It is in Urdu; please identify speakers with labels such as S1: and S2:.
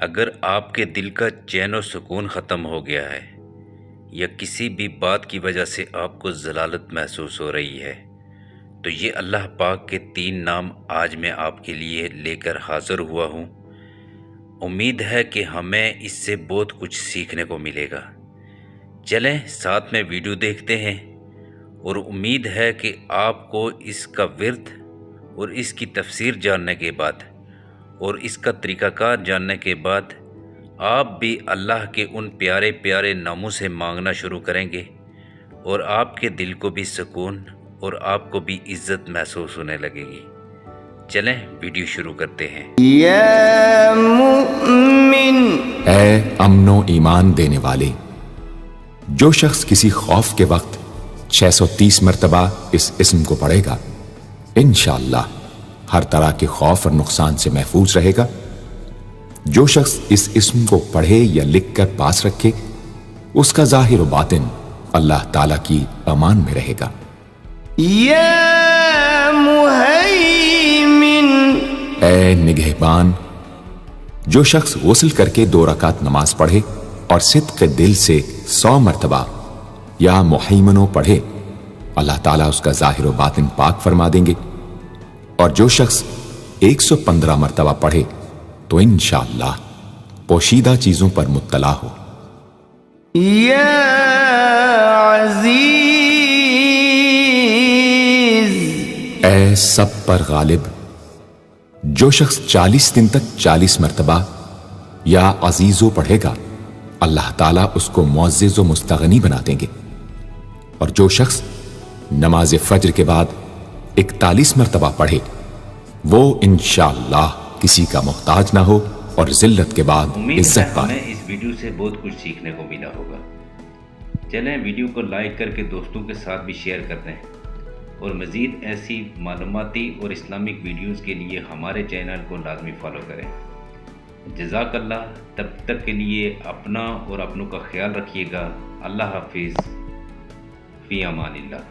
S1: اگر آپ کے دل کا چین و سکون ختم ہو گیا ہے یا کسی بھی بات کی وجہ سے آپ کو ضلالت محسوس ہو رہی ہے تو یہ اللہ پاک کے 3 نام آج میں آپ کے لیے لے کر حاضر ہوا ہوں۔ امید ہے کہ ہمیں اس سے بہت کچھ سیکھنے کو ملے گا۔ چلیں ساتھ میں ویڈیو دیکھتے ہیں، اور امید ہے کہ آپ کو اس کا ورد اور اس کی تفسیر جاننے کے بعد اور اس کا طریقہ کار جاننے کے بعد آپ بھی اللہ کے ان پیارے پیارے ناموں سے مانگنا شروع کریں گے، اور آپ کے دل کو بھی سکون اور آپ کو بھی عزت محسوس ہونے لگے گی۔ چلیں ویڈیو شروع کرتے ہیں۔
S2: یا مؤمن،
S3: اے امن و ایمان دینے والے، جو شخص کسی خوف کے وقت 630 مرتبہ اس اسم کو پڑھے گا انشاءاللہ ہر طرح کے خوف اور نقصان سے محفوظ رہے گا۔ جو شخص اس اسم کو پڑھے یا لکھ کر پاس رکھے اس کا ظاہر و باطن اللہ تعالیٰ کی امان میں رہے گا۔
S2: یا مہیمن،
S3: اے نگہبان، جو شخص غسل کر کے 2 رکعت نماز پڑھے اور صدق دل سے 100 مرتبہ یا محیمنو پڑھے اللہ تعالیٰ اس کا ظاہر و باطن پاک فرما دیں گے۔ اور جو شخص 115 مرتبہ پڑھے تو انشاءاللہ پوشیدہ چیزوں پر مطلع ہو۔
S2: یا عزیز،
S3: اے سب پر غالب، جو شخص 40 دن تک 40 مرتبہ یا عزیزو پڑھے گا اللہ تعالیٰ اس کو معزز و مستغنی بنا دیں گے۔ اور جو شخص نماز فجر کے بعد 41 مرتبہ پڑھے وہ انشاءاللہ کسی کا محتاج نہ ہو اور ذلت کے بعد
S1: امید ہے
S3: عزت پائے۔
S1: ہمیں اس ویڈیو سے بہت کچھ سیکھنے کو ملا ہوگا۔ چلیں ویڈیو کو لائک کر کے دوستوں کے ساتھ بھی شیئر کر دیں، اور مزید ایسی معلوماتی اور اسلامک ویڈیوز کے لیے ہمارے چینل کو لازمی فالو کریں۔ جزاک اللہ۔ تب تک کے لیے اپنا اور اپنوں کا خیال رکھیے گا۔ اللہ حافظ، فی امان اللہ۔